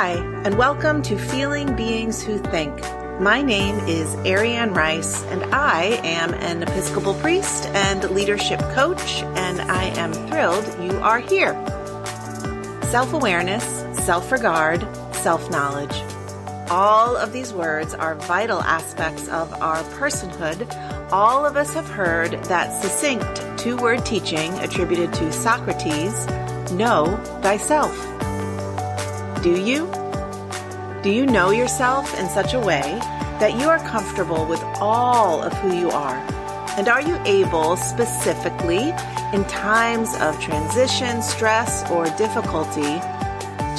Hi, and welcome to Feeling Beings Who Think. My name is Ariane Rice, and I am an Episcopal priest and leadership coach, and I am thrilled you are here. Self-awareness, self-regard, self-knowledge. All of these words are vital aspects of our personhood. All of us have heard that succinct two-word teaching attributed to Socrates, know thyself. Do you? Do you know yourself in such a way that you are comfortable with all of who you are? And are you able, specifically in times of transition, stress, or difficulty,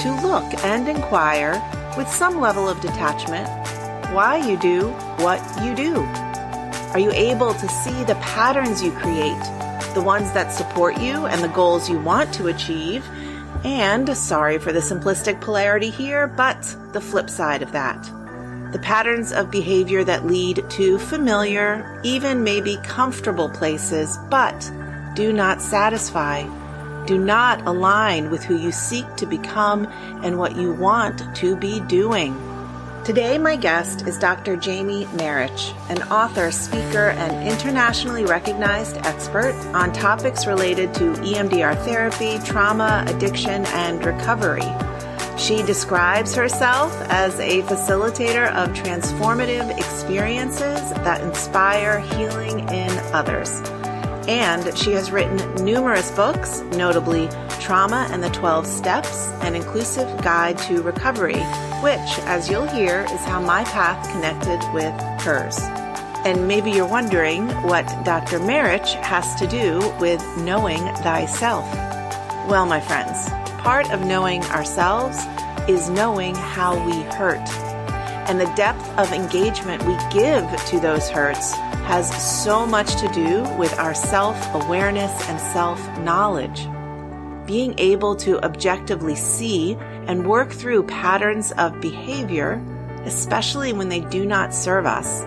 to look and inquire with some level of detachment why you do what you do? Are you able to see the patterns you create, the ones that support you and the goals you want to achieve? And, sorry for the simplistic polarity here, but the flip side of that. The patterns of behavior that lead to familiar, even maybe comfortable places, but do not satisfy, do not align with who you seek to become and what you want to be doing. Today, my guest is Dr. Jamie Marich, an author, speaker, and internationally recognized expert on topics related to EMDR therapy, trauma, addiction, and recovery. She describes herself as a facilitator of transformative experiences that inspire healing in others. And she has written numerous books, notably Trauma and the 12 Steps, an inclusive guide to recovery, which, as you'll hear, is how my path connected with hers. And maybe you're wondering what Dr. Marich has to do with knowing thyself. Well, my friends, part of knowing ourselves is knowing how we hurt. And the depth of engagement we give to those hurts has so much to do with our self-awareness and self-knowledge. Being able to objectively see and work through patterns of behavior, especially when they do not serve us,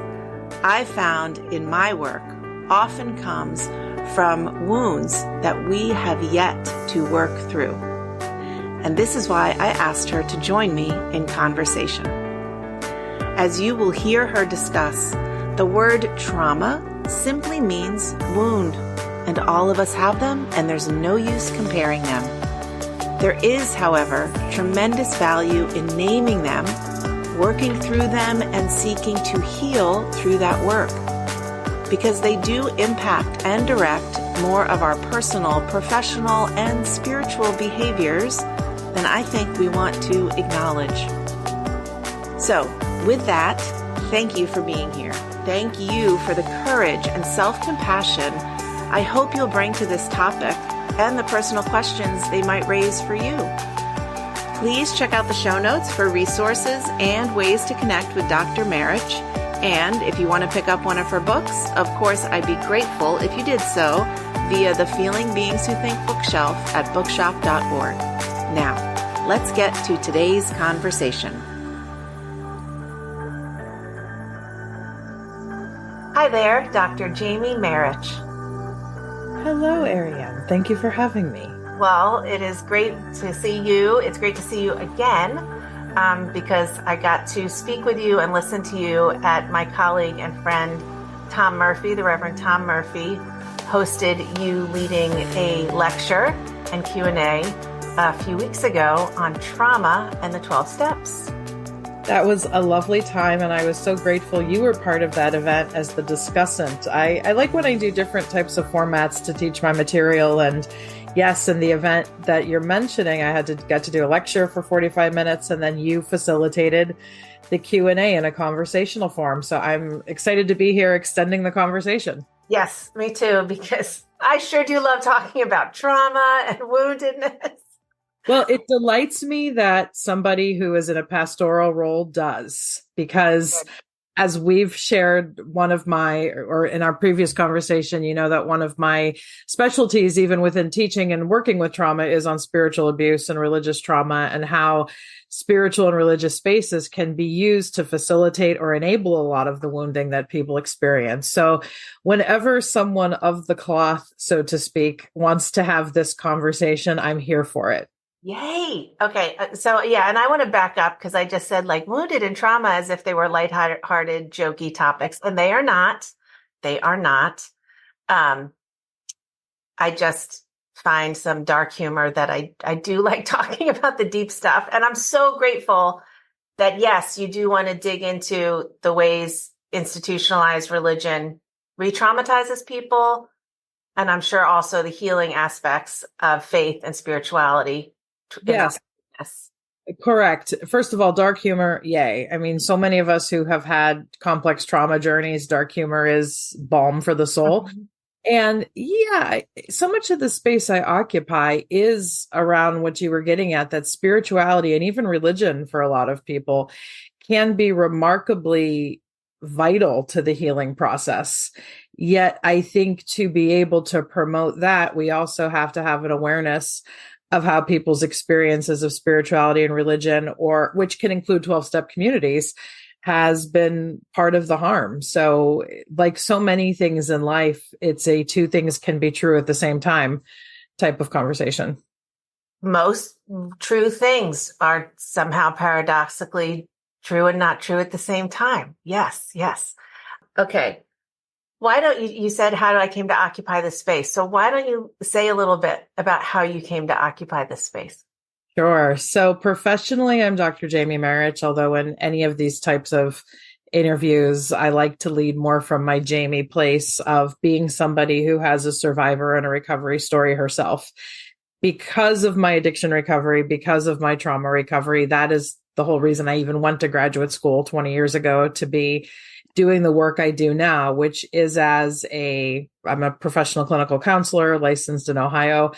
I've found in my work often comes from wounds that we have yet to work through. And this is why I asked her to join me in conversation. As you will hear her discuss, the word trauma simply means wound, and all of us have them, and there's no use comparing them. There is, however, tremendous value in naming them, working through them, and seeking to heal through that work, because they do impact and direct more of our personal, professional, and spiritual behaviors than I think we want to acknowledge. So, with that, thank you for being here. Thank you for the courage and self-compassion I hope you'll bring to this topic and the personal questions they might raise for you. Please check out the show notes for resources and ways to connect with Dr. Marich. And if you want to pick up one of her books, of course, I'd be grateful if you did so via the Feeling Beings Who Think bookshelf at bookshop.org. Now, let's get to today's conversation. Hi there, Dr. Jamie Marich. Hello, Ariane. Thank you for having me. Well, it is great to see you. It's great to see you again because I got to speak with you and listen to you at my colleague and friend Tom Murphy, the Reverend Tom Murphy, hosted you leading a lecture and Q&A a few weeks ago on trauma and the 12 steps. That was a lovely time, and I was so grateful you were part of that event as the discussant. I like when I do different types of formats to teach my material, and yes, in the event that you're mentioning, I had to get to do a lecture for 45 minutes, and then you facilitated the Q&A in a conversational form. So I'm excited to be here extending the conversation. Yes, me too, because I sure do love talking about trauma and woundedness. Well, it delights me that somebody who is in a pastoral role does, because as we've shared, or in our previous conversation, you know that one of my specialties, even within teaching and working with trauma, is on spiritual abuse and religious trauma, and how spiritual and religious spaces can be used to facilitate or enable a lot of the wounding that people experience. So whenever someone of the cloth, so to speak, wants to have this conversation, I'm here for it. Yay. Okay. So yeah, and I want to back up because I just said like wounded and trauma as if they were lighthearted, jokey topics, and they are not. They are not. Um, I just find some dark humor that I do like talking about the deep stuff. And I'm so grateful that yes, you do want to dig into the ways institutionalized religion re-traumatizes people. And I'm sure also the healing aspects of faith and spirituality. Yes. Yes. Correct. First of all, dark humor, yay. I mean, so many of us who have had complex trauma journeys, dark humor is balm for the soul. Mm-hmm. And yeah, so much of the space I occupy is around what you were getting at, that spirituality and even religion for a lot of people can be remarkably vital to the healing process. Yet I think to be able to promote that, we also have to have an awareness of how people's experiences of spirituality and religion, or which can include 12-step communities, has been part of the harm. So like so many things in life, it's a two things can be true at the same time type of conversation. Most true things are somehow paradoxically true and not true at the same time. Yes, yes. Okay. Why don't you said, how did I came to occupy this space? So why don't you say a little bit about how you came to occupy this space? Sure. So professionally, I'm Dr. Jamie Marich, although in any of these types of interviews, I like to lead more from my Jamie place of being somebody who has a survivor and a recovery story herself. Because of my addiction recovery, because of my trauma recovery, that is the whole reason I even went to graduate school 20 years ago, to be doing the work I do now, which is I'm a professional clinical counselor licensed in Ohio.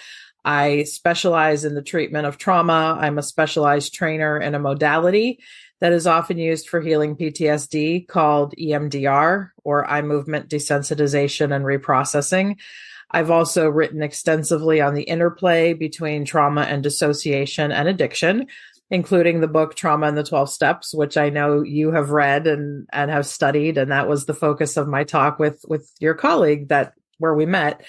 I specialize in the treatment of trauma. I'm a specialized trainer in a modality that is often used for healing PTSD called EMDR, or eye movement desensitization and reprocessing. I've also written extensively on the interplay between trauma and dissociation and addiction, including the book Trauma and the 12 Steps, which I know you have read and have studied. And that was the focus of my talk with your colleague where we met.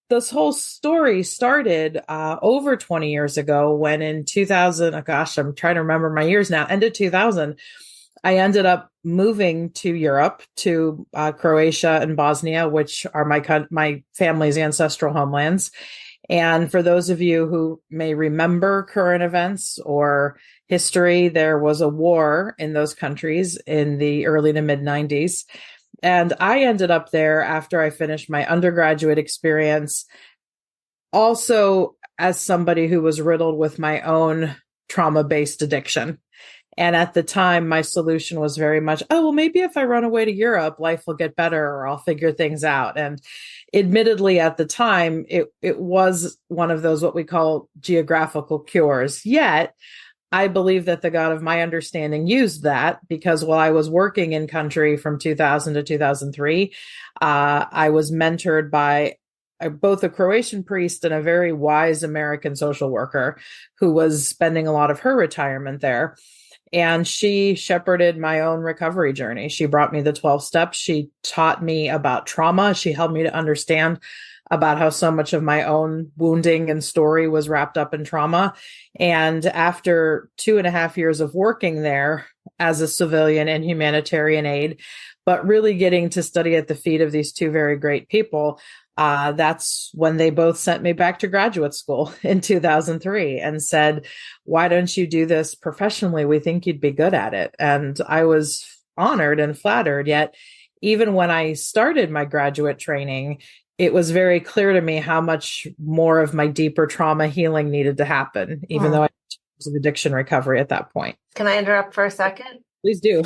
This whole story started over 20 years ago when in 2000, oh gosh, I'm trying to remember my years now, end of 2000, I ended up moving to Europe, to Croatia and Bosnia, which are my family's ancestral homelands. And for those of you who may remember current events or history, there was a war in those countries in the early to mid 90s. And I ended up there after I finished my undergraduate experience, also as somebody who was riddled with my own trauma-based addiction. And at the time, my solution was very much, oh, well, maybe if I run away to Europe, life will get better or I'll figure things out. And admittedly, at the time, it was one of those what we call geographical cures. Yet, I believe that the God of my understanding used that, because while I was working in country from 2000 to 2003, I was mentored by both a Croatian priest and a very wise American social worker who was spending a lot of her retirement there. And she shepherded my own recovery journey. She brought me the 12 steps. She taught me about trauma. She helped me to understand about how so much of my own wounding and story was wrapped up in trauma. And after 2.5 years of working there as a civilian and humanitarian aid, but really getting to study at the feet of these two very great people, that's when they both sent me back to graduate school in 2003 and said, why don't you do this professionally? We think you'd be good at it. And I was honored and flattered. Yet, even when I started my graduate training, it was very clear to me how much more of my deeper trauma healing needed to happen, even though I was of addiction recovery at that point. Can I interrupt for a second? Please do.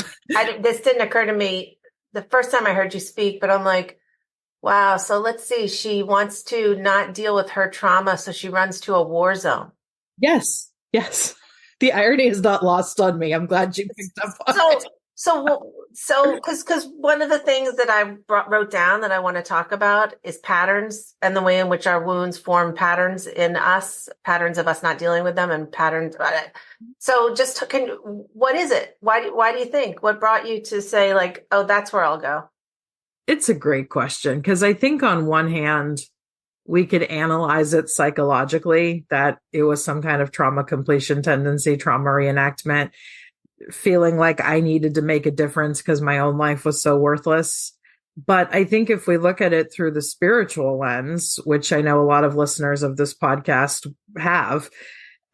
This didn't occur to me the first time I heard you speak, but I'm like, wow. So let's see. She wants to not deal with her trauma, so she runs to a war zone. Yes. Yes. The irony is not lost on me. I'm glad you picked up on it. So, because one of the things that I wrote down that I want to talk about is patterns and the way in which our wounds form patterns in us, patterns of us not dealing with them, and patterns. So, what is it? Why do you think? What brought you to say like, oh, that's where I'll go? It's a great question, because I think on one hand, we could analyze it psychologically, that it was some kind of trauma completion tendency, trauma reenactment, feeling like I needed to make a difference because my own life was so worthless. But I think if we look at it through the spiritual lens, which I know a lot of listeners of this podcast have,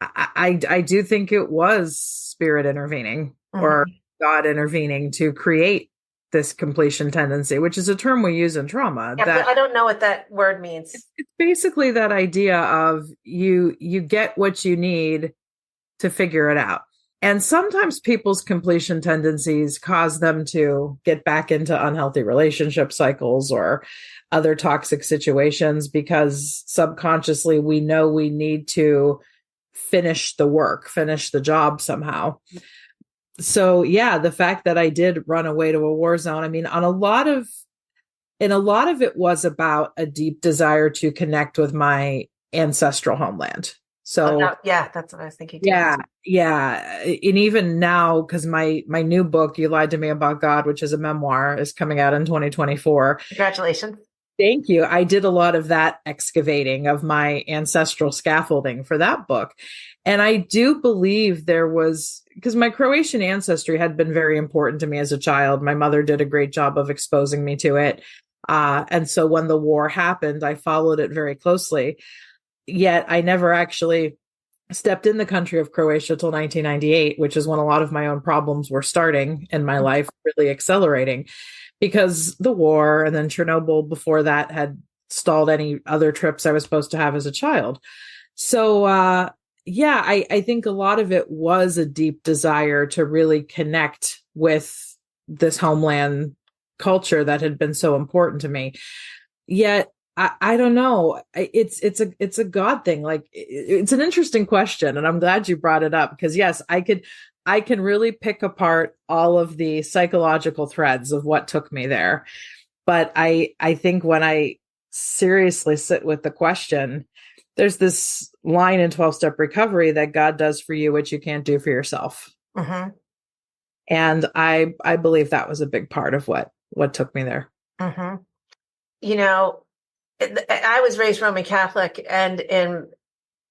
I do think it was spirit intervening or God intervening to create this completion tendency, which is a term we use in trauma. Yeah, but I don't know what that word means. It's basically that idea of you get what you need to figure it out. And sometimes people's completion tendencies cause them to get back into unhealthy relationship cycles or other toxic situations because subconsciously we know we need to finish the work, finish the job somehow. So yeah, the fact that I did run away to a war zone, I mean, in a lot of it was about a deep desire to connect with my ancestral homeland. So yeah, that's what I was thinking too. Yeah. And even now, because my new book, You Lied to Me About God, which is a memoir, is coming out in 2024. Congratulations. Thank you. I did a lot of that excavating of my ancestral scaffolding for that book. And I do believe there was, because my Croatian ancestry had been very important to me as a child. My mother did a great job of exposing me to it. And so when the war happened, I followed it very closely. Yet I never actually stepped in the country of Croatia till 1998, which is when a lot of my own problems were starting in my life, really accelerating. Because the war and then Chernobyl before that had stalled any other trips I was supposed to have as a child. So, I think a lot of it was a deep desire to really connect with this homeland culture that had been so important to me. Yet, I don't know. It's a God thing. Like it's an interesting question, and I'm glad you brought it up because yes, I can really pick apart all of the psychological threads of what took me there. But I think when I seriously sit with the question, there's this line in 12-step recovery that God does for you what you can't do for yourself. Mm-hmm. And I believe that was a big part of what took me there. Mm-hmm. You know, I was raised Roman Catholic, and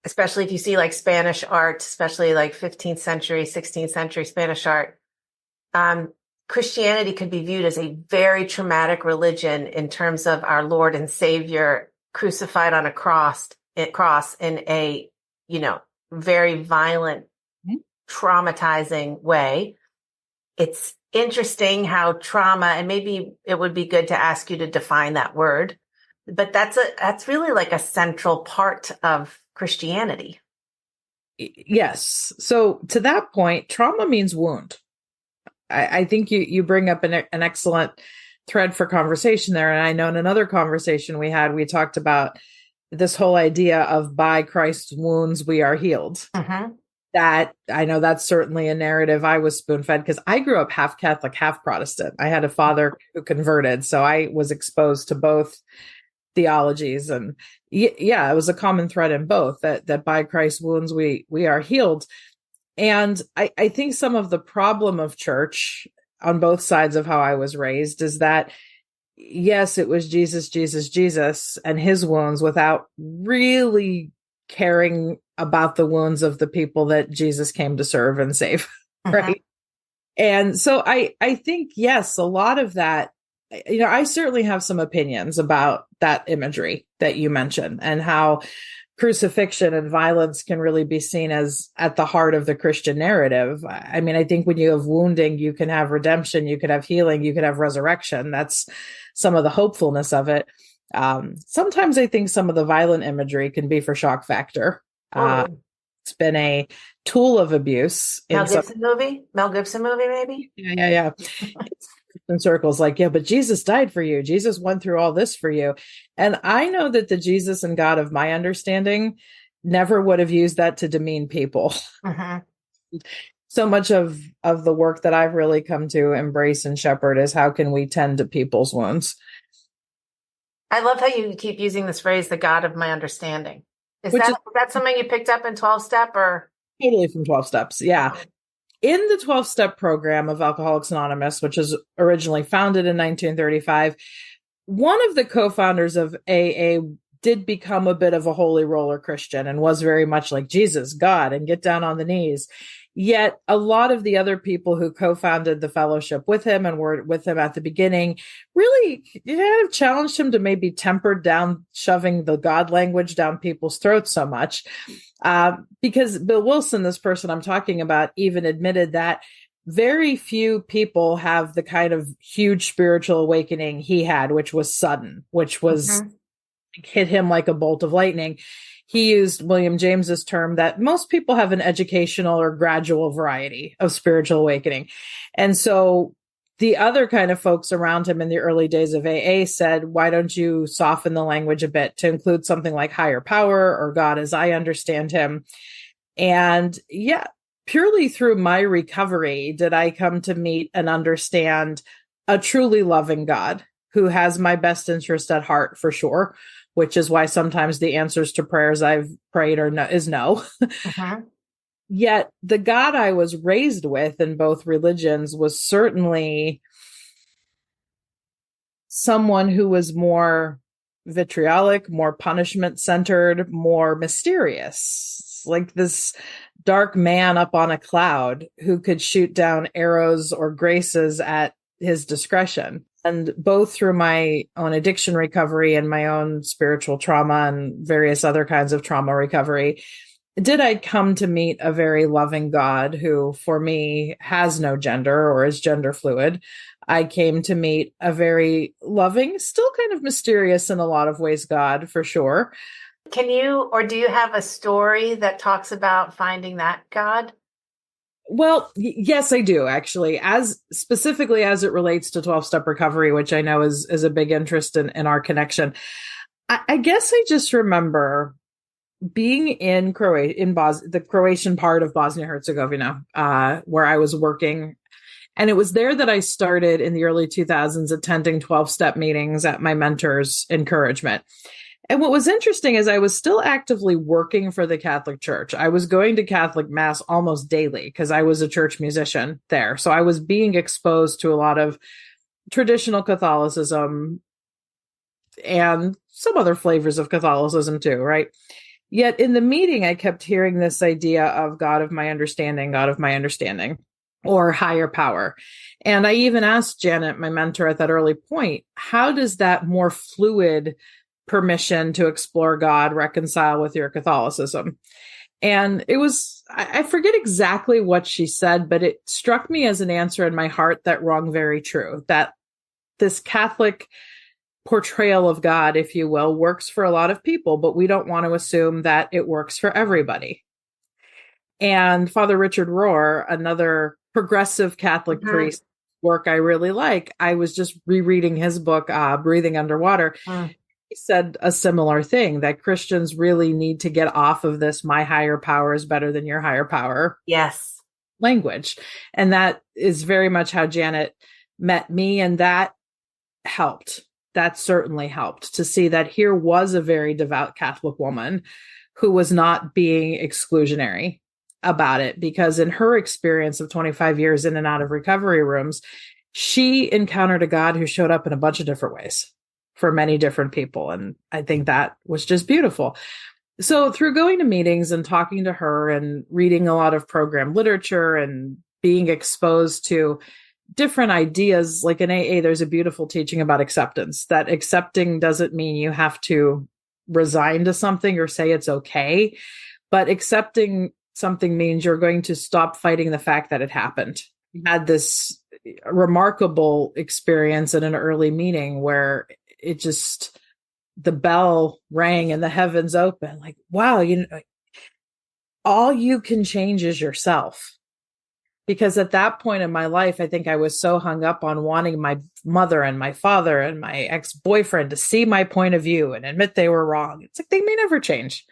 especially if you see like Spanish art, especially like 15th century, 16th century Spanish art, Christianity could be viewed as a very traumatic religion in terms of our Lord and Savior crucified on a cross in a, very violent, traumatizing way. It's interesting how trauma, and maybe it would be good to ask you to define that word, but that's really like a central part of Christianity. Yes. So to that point, trauma means wound. I think you bring up an excellent thread for conversation there. And I know in another conversation we had, we talked about this whole idea of by Christ's wounds, we are healed. Mm-hmm. That I know that's certainly a narrative I was spoon-fed because I grew up half Catholic, half Protestant. I had a father who converted. So I was exposed to both theologies, and it was a common thread in both that by Christ's wounds we are healed. And I think some of the problem of church on both sides of how I was raised is that yes, it was Jesus, Jesus, Jesus and his wounds without really caring about the wounds of the people that Jesus came to serve and save. Right. And so I think, yes, a lot of that, I certainly have some opinions about that imagery that you mentioned and how crucifixion and violence can really be seen as at the heart of the Christian narrative. I mean, I think when you have wounding, you can have redemption, you could have healing, you could have resurrection. That's some of the hopefulness of it. Sometimes I think some of the violent imagery can be for shock factor. It's been a tool of abuse. Mel Gibson movie, maybe? Yeah. In circles like, yeah, but Jesus died for you. Jesus went through all this for you. And I know that the Jesus and God of my understanding never would have used that to demean people. So much of the work that I've really come to embrace and shepherd is how can we tend to people's wounds? I love how you keep using this phrase, the God of my understanding. Is that something you picked up in 12-step or? Totally from 12 steps. Yeah. In the 12-step program of Alcoholics Anonymous, which was originally founded in 1935, one of the co-founders of AA did become a bit of a holy roller Christian and was very much like Jesus, God, and get down on the knees. Yet a lot of the other people who co-founded the fellowship with him and were with him at the beginning really kind of challenged him to maybe temper down shoving the God language down people's throats so much. Because Bill Wilson, this person I'm talking about, even admitted that very few people have the kind of huge spiritual awakening he had, which was sudden, which was hit him like a bolt of lightning. He used William James's term that most people have an educational or gradual variety of spiritual awakening. And so the other kind of folks around him in the early days of AA said, why don't you soften the language a bit to include something like higher power or God as I understand him? And yeah, purely through my recovery did I come to meet and understand a truly loving God who has my best interest at heart for sure, which is why sometimes the answers to prayers I've prayed is no. Yet the God I was raised with in both religions was certainly someone who was more vitriolic, more punishment centered, more mysterious, like this dark man up on a cloud who could shoot down arrows or graces at his discretion. And both through my own addiction recovery and my own spiritual trauma and various other kinds of trauma recovery, did I come to meet a very loving God who, for me, has no gender or is gender fluid. I came to meet a very loving, still kind of mysterious in a lot of ways, God, for sure. Can you, or do you have a story that talks about finding that God? Well, yes, I do actually, as specifically as it relates to 12-step recovery, which I know is a big interest in our connection. I guess I just remember being in the Croatian part of Bosnia-Herzegovina, where I was working. And it was there that I started in the early 2000s attending 12-step meetings at my mentor's encouragement. And what was interesting is I was still actively working for the Catholic Church. I was going to Catholic Mass almost daily because I was a church musician there. So I was being exposed to a lot of traditional Catholicism and some other flavors of Catholicism too, right? Yet in the meeting, I kept hearing this idea of God of my understanding, or higher power. And I even asked Janet, my mentor at that early point, how does that more fluid permission to explore God reconcile with your Catholicism? And it was, I forget exactly what she said, but it struck me as an answer in my heart that rung very true, that this Catholic portrayal of God, if you will, works for a lot of people, but we don't want to assume that it works for everybody. And Father Richard Rohr, another progressive Catholic priest, work I really like, I was just rereading his book, Breathing Underwater. He said a similar thing, that Christians really need to get off of this my higher power is better than your higher power language. And that is very much how Janet met me. And that helped. That certainly helped to see that here was a very devout Catholic woman who was not being exclusionary about it, because in her experience of 25 years in and out of recovery rooms, she encountered a God who showed up in a bunch of different ways for many different people. And I think that was just beautiful. So through going to meetings and talking to her and reading a lot of program literature and being exposed to different ideas, like in AA, there's a beautiful teaching about acceptance, that accepting doesn't mean you have to resign to something or say it's okay, but accepting something means you're going to stop fighting the fact that it happened. I had this remarkable experience at an early meeting where it just, the bell rang and the heavens open, like, wow, all you can change is yourself. Because at that point in my life, I think I was so hung up on wanting my mother and my father and my ex-boyfriend to see my point of view and admit they were wrong. It's like, they may never change.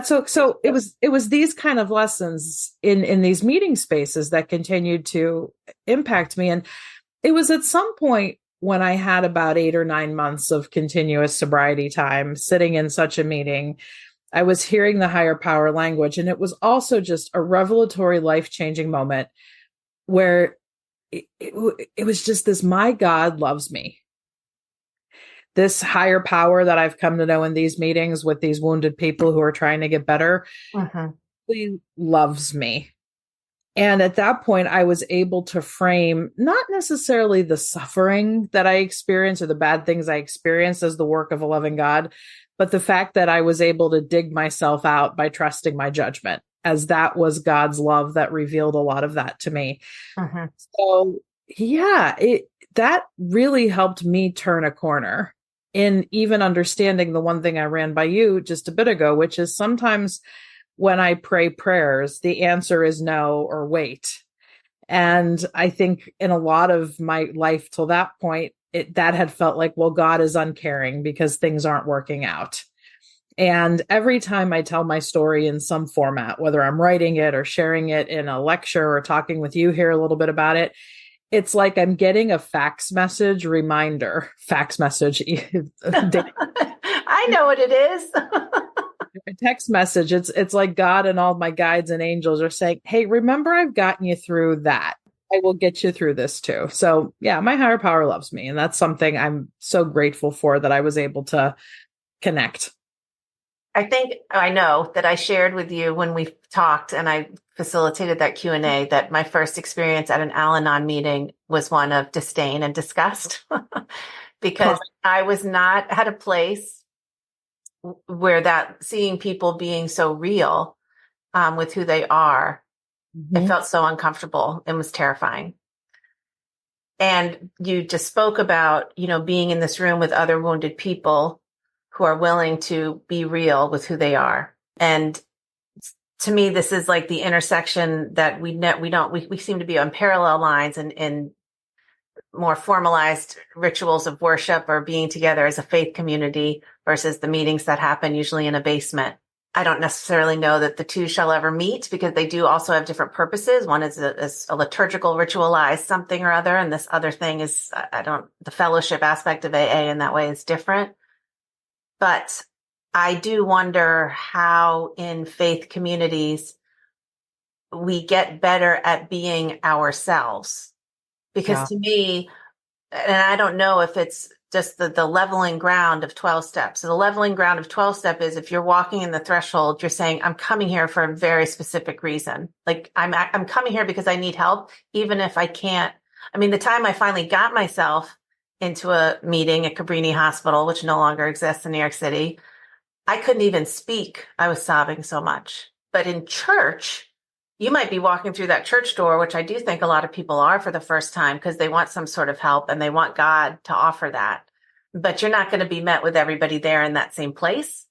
So it was these kind of lessons in these meeting spaces that continued to impact me. And it was at some point when I had about 8 or 9 months of continuous sobriety time sitting in such a meeting, I was hearing the higher power language. And it was also just a revelatory, life-changing moment where it was just this, my God loves me. this higher power that I've come to know in these meetings with these wounded people who are trying to get better, really loves me. And at that point, I was able to frame not necessarily the suffering that I experienced or the bad things I experienced as the work of a loving God, but the fact that I was able to dig myself out by trusting my judgment, as that was God's love that revealed a lot of that to me. So yeah, that really helped me turn a corner in even understanding the one thing I ran by you just a bit ago, which is sometimes when I pray prayers, the answer is no or wait. And I think in a lot of my life till that point, that had felt like, well, God is uncaring because things aren't working out. And every time I tell my story in some format, whether I'm writing it or sharing it in a lecture or talking with you here a little bit about it, it's like I'm getting a fax message reminder. Fax message. I know what it is. A text message. It's like God and all my guides and angels are saying, hey, remember, I've gotten you through that. I will get you through this too. So yeah, my higher power loves me. And that's something I'm so grateful for, that I was able to connect. I know that I shared with you when we talked and I facilitated that Q&A, that my first experience at an Al-Anon meeting was one of disdain and disgust because I was not at a place where that seeing people being so real with who they are, I felt so uncomfortable and was terrifying. And you just spoke about, being in this room with other wounded people who are willing to be real with who they are. And to me, this is like the intersection that we seem to be on parallel lines and more formalized rituals of worship or being together as a faith community versus the meetings that happen usually in a basement. I don't necessarily know that the two shall ever meet because they do also have different purposes. One is a liturgical, ritualized something or other. And this other thing is, the fellowship aspect of AA in that way is different. But I do wonder how in faith communities we get better at being ourselves. Because to me, and I don't know if it's just the leveling ground of 12 steps. So the leveling ground of 12 step is if you're walking in the threshold, you're saying, I'm coming here for a very specific reason. Like I'm coming here because I need help, even if I can't. I mean, the time I finally got myself into a meeting at Cabrini Hospital, which no longer exists in New York City, I couldn't even speak. I was sobbing so much. But in church, you might be walking through that church door, which I do think a lot of people are for the first time because they want some sort of help and they want God to offer that. But you're not going to be met with everybody there in that same place.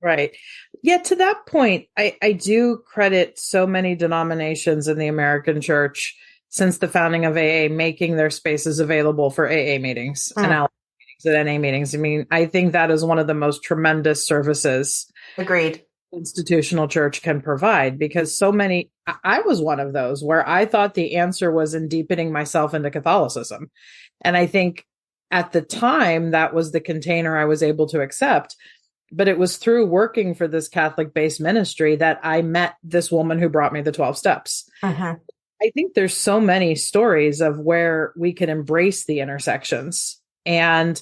Right. Yeah, to that point, I do credit so many denominations in the American church since the founding of AA making their spaces available for AA meetings and LA meetings and NA meetings. I mean, I think that is one of the most tremendous services. Agreed. Institutional church can provide, because so many, I was one of those where I thought the answer was in deepening myself into Catholicism. And I think at the time that was the container I was able to accept. But it was through working for this Catholic-based ministry that I met this woman who brought me the 12 steps. I think there's so many stories of where we can embrace the intersections. And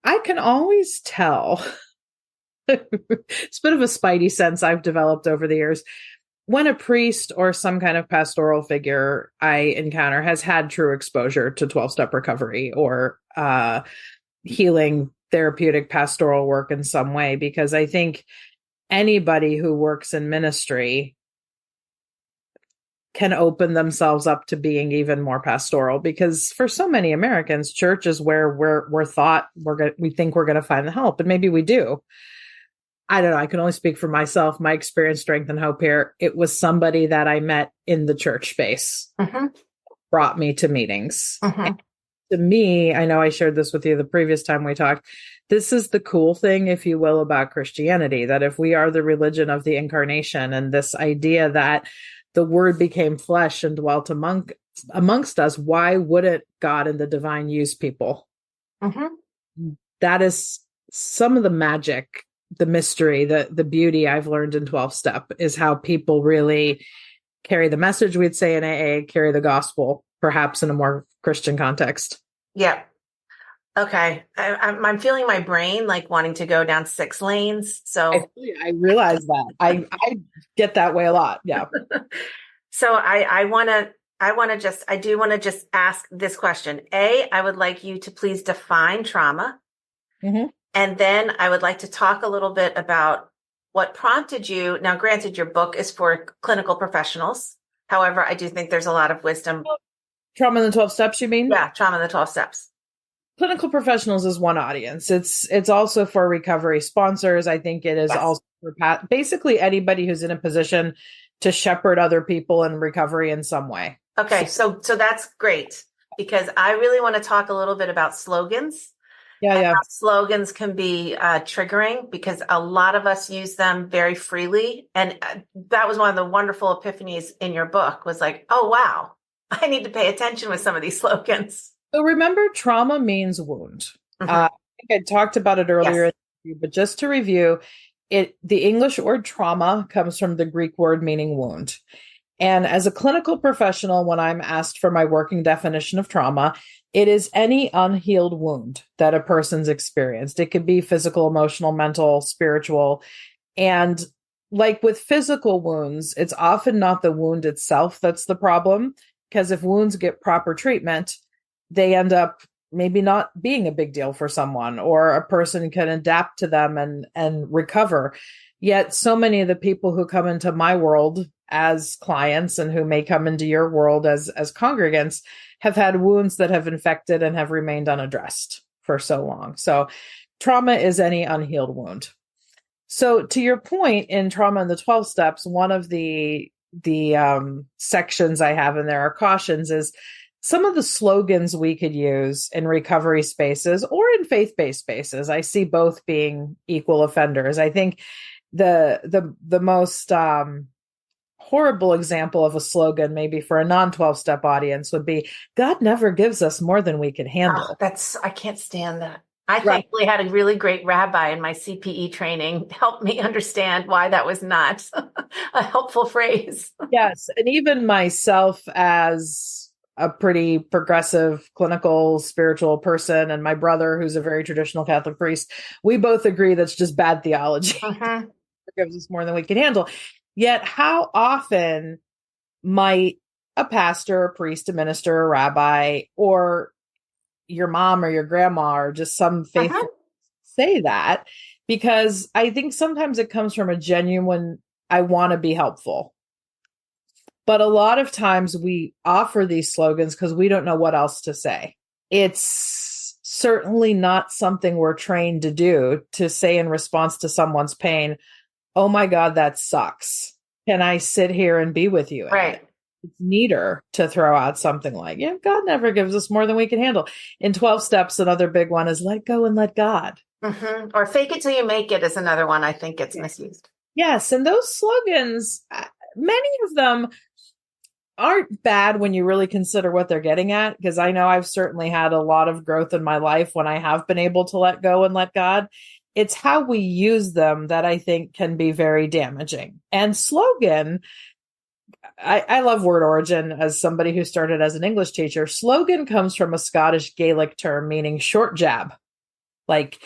I can always tell, it's a bit of a spidey sense I've developed over the years, when a priest or some kind of pastoral figure I encounter has had true exposure to 12-step recovery or healing therapeutic pastoral work in some way, because I think anybody who works in ministry can open themselves up to being even more pastoral, because for so many Americans, church is where we're thought we think we're going to find the help, and maybe we do. I don't know. I can only speak for myself. My experience, strength, and hope here. It was somebody that I met in the church space, brought me to meetings. To me, I know I shared this with you the previous time we talked. This is the cool thing, if you will, about Christianity, that if we are the religion of the incarnation and this idea that the word became flesh and dwelt amongst us, why wouldn't God and the divine use people? That is some of the magic, the mystery, the beauty I've learned in 12-step is how people really carry the message, we'd say in AA, carry the gospel, perhaps in a more Christian context. Yeah. Okay. I'm feeling my brain like wanting to go down 6 lanes. So, I realize that. I get that way a lot. Yeah. so I do want to just ask this question. I would like you to please define trauma. Mm-hmm. And then I would like to talk a little bit about what prompted you. Now, granted, your book is for clinical professionals. However, I do think there's a lot of wisdom. Trauma in the 12 steps, you mean? Yeah, trauma in the 12 steps. Clinical professionals is one audience. It's also for recovery sponsors. I think it is also for basically anybody who's in a position to shepherd other people in recovery in some way. Okay, so that's great, because I really want to talk a little bit about slogans. Yeah. How slogans can be triggering, because a lot of us use them very freely. And that was one of the wonderful epiphanies in your book, was like, oh, wow, I need to pay attention with some of these slogans. So remember, trauma means wound. Mm-hmm. I think I talked about it earlier, yes. But just to review, the English word trauma comes from the Greek word meaning wound. And as a clinical professional, when I'm asked for my working definition of trauma, it is any unhealed wound that a person's experienced. It could be physical, emotional, mental, spiritual. And like with physical wounds, it's often not the wound itself that's the problem, because if wounds get proper treatment, they end up maybe not being a big deal for someone, or a person can adapt to them and recover. Yet so many of the people who come into my world as clients, and who may come into your world as congregants, have had wounds that have infected and have remained unaddressed for so long. So trauma is any unhealed wound. So to your point, in Trauma in the 12 Steps, one of the sections I have in there are cautions, is some of the slogans we could use in recovery spaces or in faith-based spaces. I see both being equal offenders. I think the most horrible example of a slogan, maybe for a non-12-step audience, would be, God never gives us more than we can handle. I can't stand that. I thankfully had a really great rabbi in my CPE training help me understand why that was not a helpful phrase. Yes. And even myself, as a pretty progressive, clinical, spiritual person, and my brother, who's a very traditional Catholic priest, we both agree that's just bad theology. Uh-huh. It gives us more than we can handle. Yet how often might a pastor, a priest, a minister, a rabbi, or your mom or your grandma, or just some faithful say that? Because I think sometimes it comes from a genuine, I want to be helpful. But a lot of times we offer these slogans because we don't know what else to say. It's certainly not something we're trained to do, to say in response to someone's pain, oh my God, that sucks. Can I sit here and be with you? Right. It's neater to throw out something like, God never gives us more than we can handle. In 12 Steps, another big one is let go and let God. Mm-hmm. Or fake it till you make it is another one I think gets misused. Yes. And those slogans, many of them aren't bad when you really consider what they're getting at, because I know I've certainly had a lot of growth in my life when I have been able to let go and let God. It's how we use them that I think can be very damaging. And slogan, I love word origin. As somebody who started as an English teacher, slogan comes from a Scottish Gaelic term meaning short jab. Like,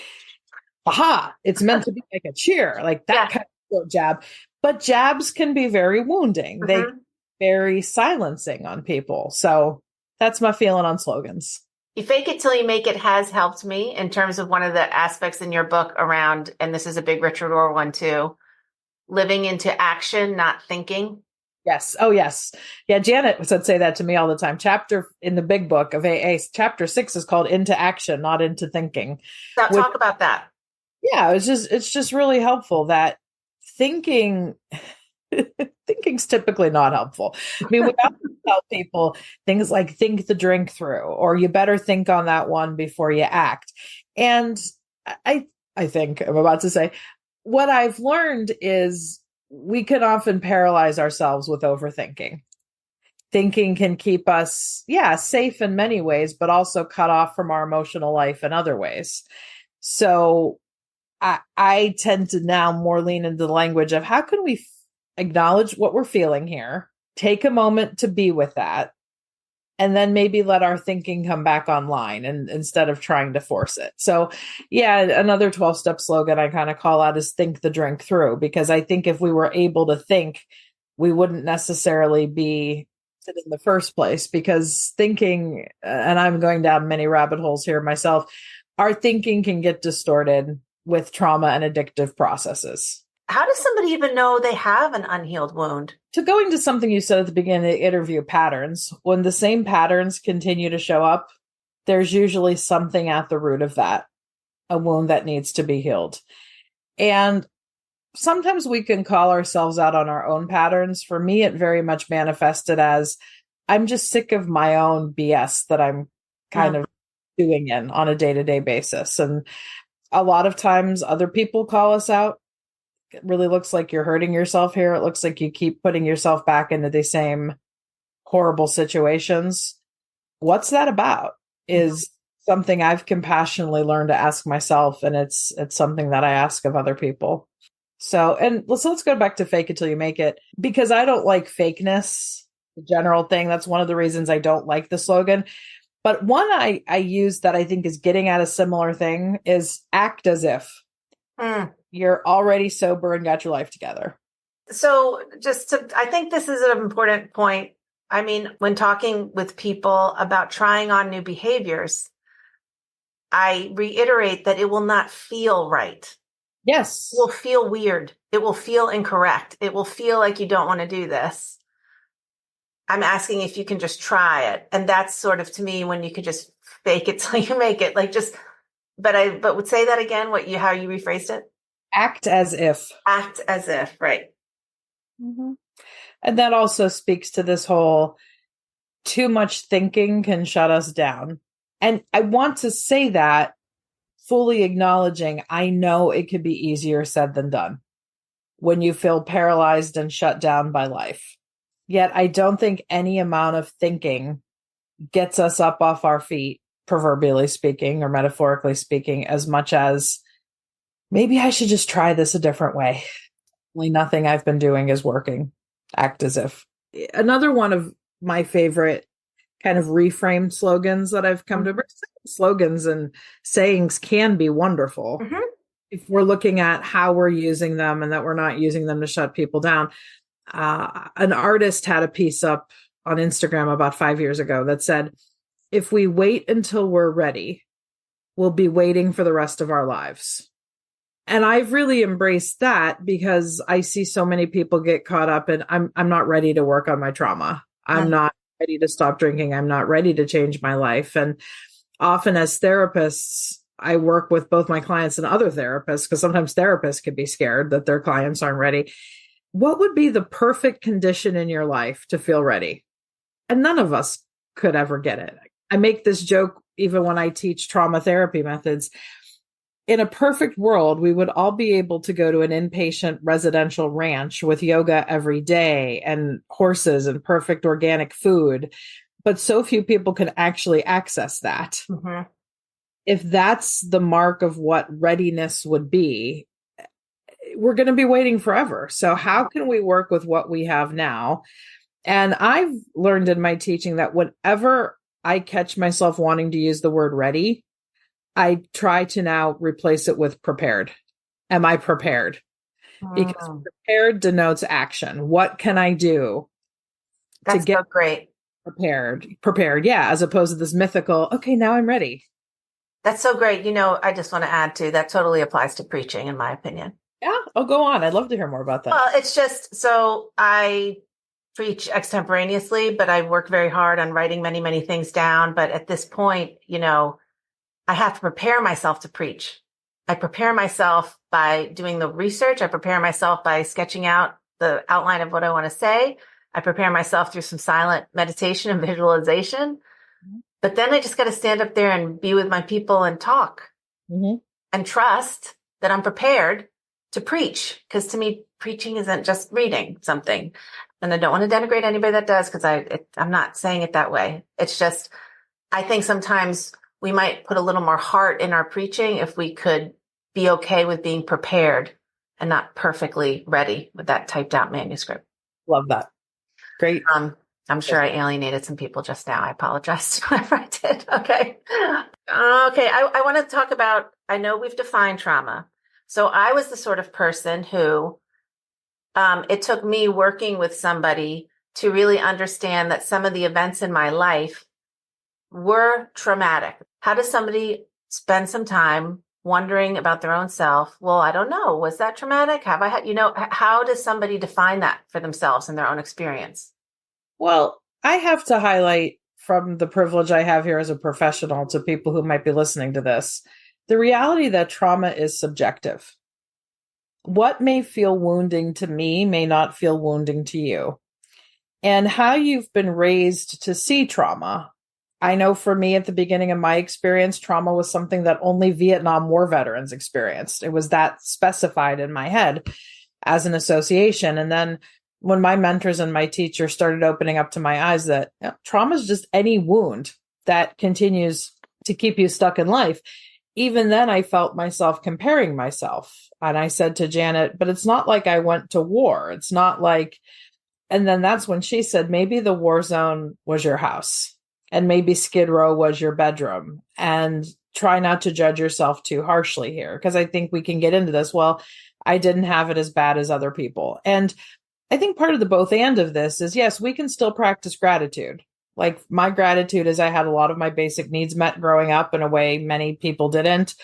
aha, it's meant to be like a cheer, like that kind of short jab. But jabs can be very wounding. Mm-hmm. They very silencing on people. So that's my feeling on slogans. You fake it till you make it has helped me in terms of one of the aspects in your book around, and this is a big Richard Rohr one too, living into action, not thinking. Yes. Oh, yes. Yeah. Janet would say that to me all the time. Chapter in the big book of AA, chapter 6 is called Into Action, Not Into Thinking. So talk about that. Yeah. It's just really helpful that thinking's typically not helpful. I mean, we often tell people things like think the drink through, or you better think on that one before you act. And I think I'm about to say, what I've learned is we can often paralyze ourselves with overthinking. Thinking can keep us, safe in many ways, but also cut off from our emotional life in other ways. So I tend to now more lean into the language of how can we acknowledge what we're feeling here, take a moment to be with that, and then maybe let our thinking come back online and instead of trying to force it. So yeah, another 12-step slogan I kind of call out is think the drink through, because I think if we were able to think, we wouldn't necessarily be in the first place, because thinking, and I'm going down many rabbit holes here myself, our thinking can get distorted with trauma and addictive processes. How does somebody even know they have an unhealed wound? To going to something you said at the beginning of the interview, patterns, when the same patterns continue to show up, there's usually something at the root of that, a wound that needs to be healed. And sometimes we can call ourselves out on our own patterns. For me, it very much manifested as I'm just sick of my own BS that I'm kind of doing on a day-to-day basis. And a lot of times other people call us out. It really looks like you're hurting yourself here. It looks like you keep putting yourself back into the same horrible situations. What's that about? Is something I've compassionately learned to ask myself. And it's something that I ask of other people. So, and let's go back to fake it till you make it, because I don't like fakeness, the general thing. That's one of the reasons I don't like the slogan. But one I use that I think is getting at a similar thing is act as if you're already sober and got your life together. So I think this is an important point. I mean, when talking with people about trying on new behaviors, I reiterate that it will not feel right. Yes. It will feel weird. It will feel incorrect. It will feel like you don't want to do this. I'm asking if you can just try it. And that's sort of, to me, when you could just fake it till you make it, but would say that again, how you rephrased it? Act as if. Act as if, right. Mm-hmm. And that also speaks to this whole too much thinking can shut us down. And I want to say that fully acknowledging, I know it could be easier said than done when you feel paralyzed and shut down by life. Yet I don't think any amount of thinking gets us up off our feet, proverbially speaking or metaphorically speaking, as much as maybe I should just try this a different way. Nothing I've been doing is working. Act as if. Another one of my favorite kind of reframed slogans that I've come to, slogans and sayings can be wonderful if we're looking at how we're using them and that we're not using them to shut people down. An artist had a piece up on Instagram about 5 years ago that said, if we wait until we're ready, we'll be waiting for the rest of our lives. And I've really embraced that, because I see so many people get caught up in, I'm not ready to work on my trauma. I'm not ready to stop drinking. I'm not ready to change my life. And often as therapists, I work with both my clients and other therapists, because sometimes therapists can be scared that their clients aren't ready. What would be the perfect condition in your life to feel ready? And none of us could ever get it. I make this joke even when I teach trauma therapy methods. In a perfect world, we would all be able to go to an inpatient residential ranch with yoga every day and horses and perfect organic food. But so few people can actually access that. Mm-hmm. If that's the mark of what readiness would be, we're going to be waiting forever. So how can we work with what we have now? And I've learned in my teaching that whenever I catch myself wanting to use the word ready, I try to now replace it with prepared. Am I prepared? Because prepared denotes action. What can I do to get so great? Prepared. Yeah. As opposed to this mythical, okay, now I'm ready. That's so great. I just want to add to that, totally applies to preaching, in my opinion. Yeah. Oh, go on. I'd love to hear more about that. Well, it's just, so I preach extemporaneously, but I work very hard on writing many, many things down. But at this point, I have to prepare myself to preach. I prepare myself by doing the research. I prepare myself by sketching out the outline of what I want to say. I prepare myself through some silent meditation and visualization. But then I just got to stand up there and be with my people and talk and trust that I'm prepared to preach. Because to me, preaching isn't just reading something. And I don't want to denigrate anybody that does, because I'm not saying it that way. It's just, I think sometimes we might put a little more heart in our preaching if we could be okay with being prepared and not perfectly ready with that typed out manuscript. Love that. Great. I'm sure I alienated some people just now. I apologize to whoever I did. Okay. Okay. I want to talk about, I know we've defined trauma. So I was the sort of person who, it took me working with somebody to really understand that some of the events in my life were traumatic. How does somebody spend some time wondering about their own self? Well, I don't know. Was that traumatic? Have I had, how does somebody define that for themselves in their own experience? Well, I have to highlight from the privilege I have here as a professional to people who might be listening to this, the reality that trauma is subjective. What may feel wounding to me may not feel wounding to you. And how you've been raised to see trauma. I know for me at the beginning of my experience, trauma was something that only Vietnam War veterans experienced. It was that specified in my head as an association. And then when my mentors and my teacher started opening up to my eyes that trauma is just any wound that continues to keep you stuck in life. Even then, I felt myself comparing myself. And I said to Janet, but it's not like I went to war. It's not like, and then that's when she said, maybe the war zone was your house and maybe Skid Row was your bedroom, and try not to judge yourself too harshly here. Because I think we can get into this. Well, I didn't have it as bad as other people. And I think part of the both and of this is, yes, we can still practice gratitude. Like my gratitude is I had a lot of my basic needs met growing up in a way many people didn't.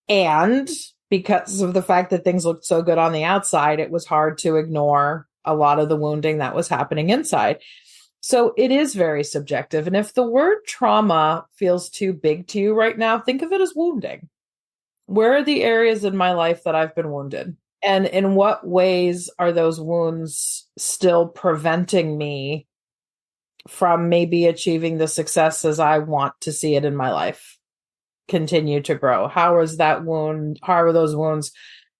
And because of the fact that things looked so good on the outside, it was hard to ignore a lot of the wounding that was happening inside. So it is very subjective. And if the word trauma feels too big to you right now, think of it as wounding. Where are the areas in my life that I've been wounded? And in what ways are those wounds still preventing me from maybe achieving the success as I want to see it in my life continue to grow? How is that wound? How are those wounds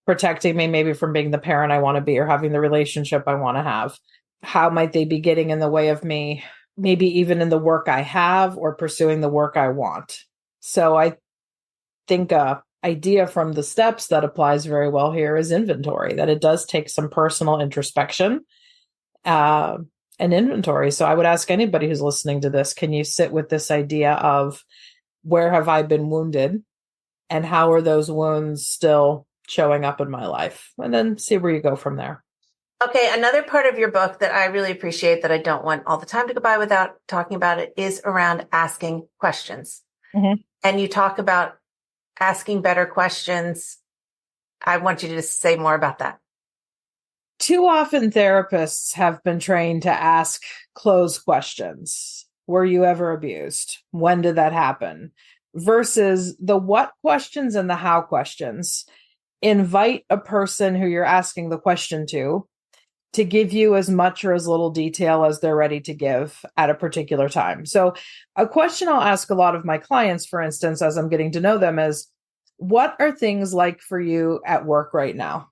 protecting me maybe from being the parent I want to be or having the relationship I want to have? How might they be getting in the way of me, maybe even in the work I have or pursuing the work I want? So I think a idea from the steps that applies very well here is inventory, that it does take some personal introspection and inventory. So I would ask anybody who's listening to this, can you sit with this idea of where have I been wounded and how are those wounds still showing up in my life? And then see where you go from there. Okay, another part of your book that I really appreciate that I don't want all the time to go by without talking about it is around asking questions. Mm-hmm. And you talk about asking better questions. I want you to just say more about that. Too often therapists have been trained to ask closed questions. Were you ever abused? When did that happen? Versus the what questions and the how questions. Invite a person who you're asking the question to give you as much or as little detail as they're ready to give at a particular time. So a question I'll ask a lot of my clients, for instance, as I'm getting to know them is, what are things like for you at work right now?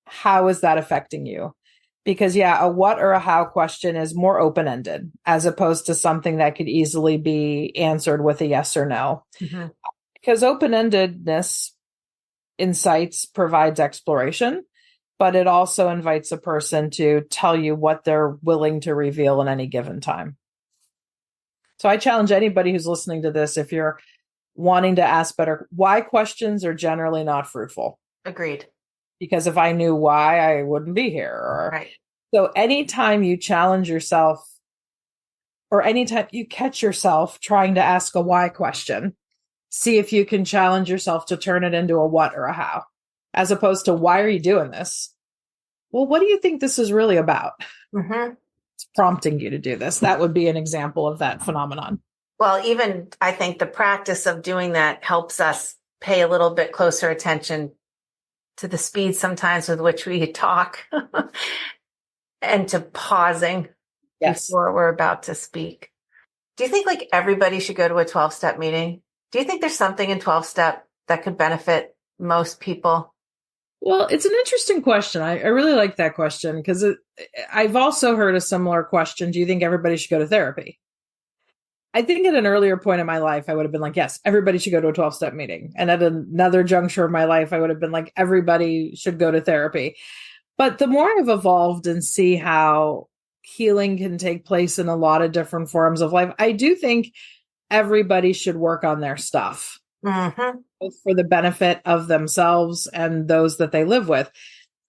How is that affecting you? Because a what or a how question is more open-ended as opposed to something that could easily be answered with a yes or no. Mm-hmm. Because open-endedness insights provides exploration, but it also invites a person to tell you what they're willing to reveal in any given time. So I challenge anybody who's listening to this, if you're wanting to ask better, why questions are generally not fruitful. Agreed. Because if I knew why, I wouldn't be here. Right. So anytime you challenge yourself or anytime you catch yourself trying to ask a why question, see if you can challenge yourself to turn it into a what or a how. As opposed to, why are you doing this? Well, what do you think this is really about? Mm-hmm. It's prompting you to do this. That would be an example of that phenomenon. Well, even I think the practice of doing that helps us pay a little bit closer attention to the speed sometimes with which we talk and to pausing before we're about to speak. Do you think like everybody should go to a 12-step meeting? Do you think there's something in 12-step that could benefit most people? Well, it's an interesting question. I really like that question because I've also heard a similar question. Do you think everybody should go to therapy? I think at an earlier point in my life, I would have been like, yes, everybody should go to a 12-step meeting. And at another juncture of my life, I would have been like, everybody should go to therapy. But the more I've evolved and see how healing can take place in a lot of different forms of life. I do think everybody should work on their stuff, both for the benefit of themselves and those that they live with.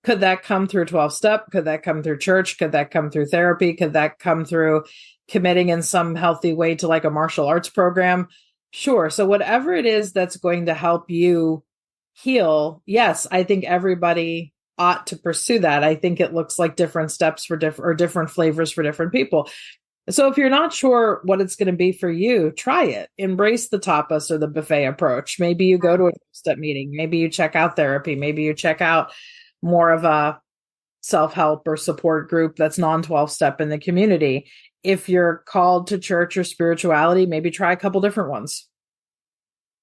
Could that come through 12-step? Could that come through church? Could that come through therapy? Could that come through committing in some healthy way to like a martial arts program? Sure. So whatever it is that's going to help you heal, yes, I think everybody ought to pursue that. I think it looks like different steps for different flavors for different people. So if you're not sure what it's going to be for you, try it. Embrace the tapas or the buffet approach. Maybe you go to a step meeting. Maybe you check out therapy. Maybe you check out more of a self-help or support group that's non-12 step in the community. If you're called to church or spirituality, maybe try a couple different ones.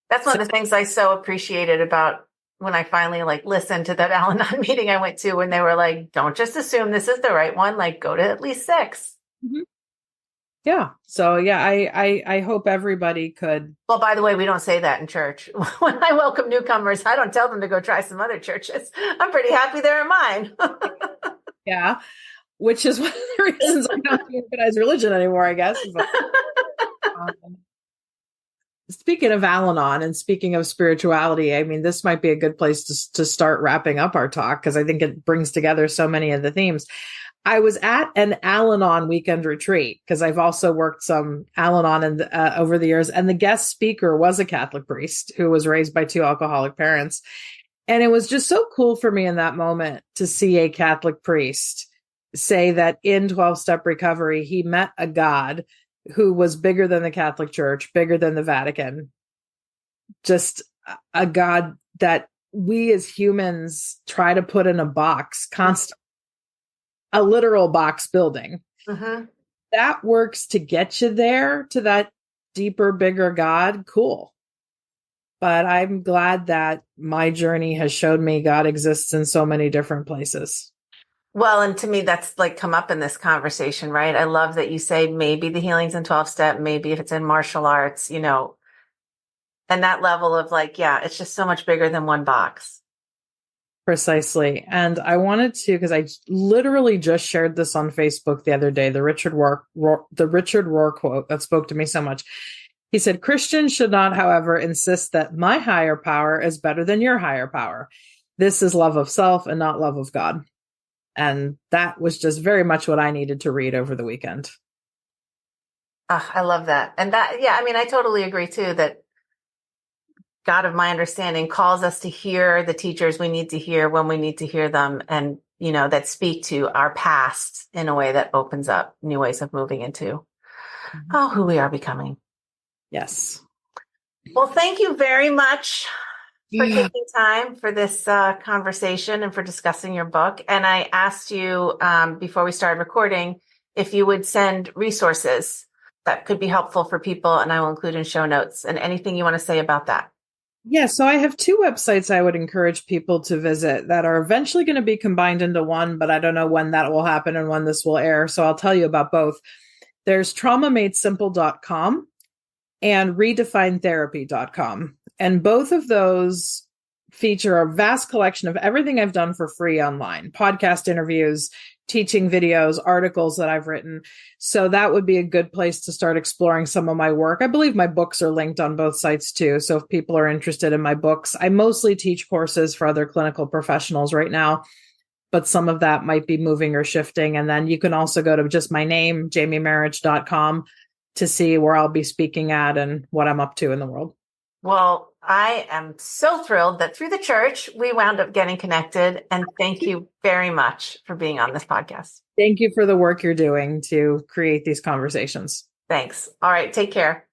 That's one of the things I so appreciated about when I finally like listened to that Al-Anon meeting I went to, when they were like, don't just assume this is the right one, like go to at least 6. Mm-hmm. Yeah. So yeah, I hope everybody could. Well, by the way, we don't say that in church. When I welcome newcomers, I don't tell them to go try some other churches. I'm pretty happy they're in mine. Yeah. Which is one of the reasons I don't organize religion anymore, I guess. But, speaking of Al-Anon and speaking of spirituality, I mean, this might be a good place to start wrapping up our talk, because I think it brings together so many of the themes. I was at an Al-Anon weekend retreat, because I've also worked some Al-Anon over the years, and the guest speaker was a Catholic priest who was raised by 2 alcoholic parents. And it was just so cool for me in that moment to see a Catholic priest say that in 12-step recovery, he met a God who was bigger than the Catholic Church, bigger than the Vatican, just a God that we as humans try to put in a box constantly. A literal box building. Mm-hmm. That works to get you there to that deeper, bigger God. Cool. But I'm glad that my journey has showed me God exists in so many different places. Well, and to me, that's like come up in this conversation, right? I love that you say maybe the healing's in 12-step, maybe if it's in martial arts, and that level of like, yeah, it's just so much bigger than one box. Precisely. And I wanted to, because I literally just shared this on Facebook the other day, the Richard Rohr quote that spoke to me so much. He said, Christians should not, however, insist that my higher power is better than your higher power. This is love of self and not love of God. And that was just very much what I needed to read over the weekend. I love that. And that, yeah, I mean, I totally agree too, that God of my understanding calls us to hear the teachers we need to hear when we need to hear them, and, that speak to our past in a way that opens up new ways of moving into who we are becoming. Yes. Well, thank you very much for taking time for this conversation and for discussing your book. And I asked you before we started recording if you would send resources that could be helpful for people, and I will include in show notes. And anything you want to say about that? Yeah, so I have 2 websites I would encourage people to visit that are eventually going to be combined into one, but I don't know when that will happen and when this will air. So I'll tell you about both. There's traumamadesimple.com and redefinetherapy.com. And both of those feature a vast collection of everything I've done for free online, podcast interviews, teaching videos, articles that I've written. So that would be a good place to start exploring some of my work. I believe my books are linked on both sites too. So if people are interested in my books, I mostly teach courses for other clinical professionals right now, but some of that might be moving or shifting. And then you can also go to just my name, jamiemarich.com, to see where I'll be speaking at and what I'm up to in the world. Well, I am so thrilled that through the church, we wound up getting connected. And thank you very much for being on this podcast. Thank you for the work you're doing to create these conversations. Thanks. All right. Take care.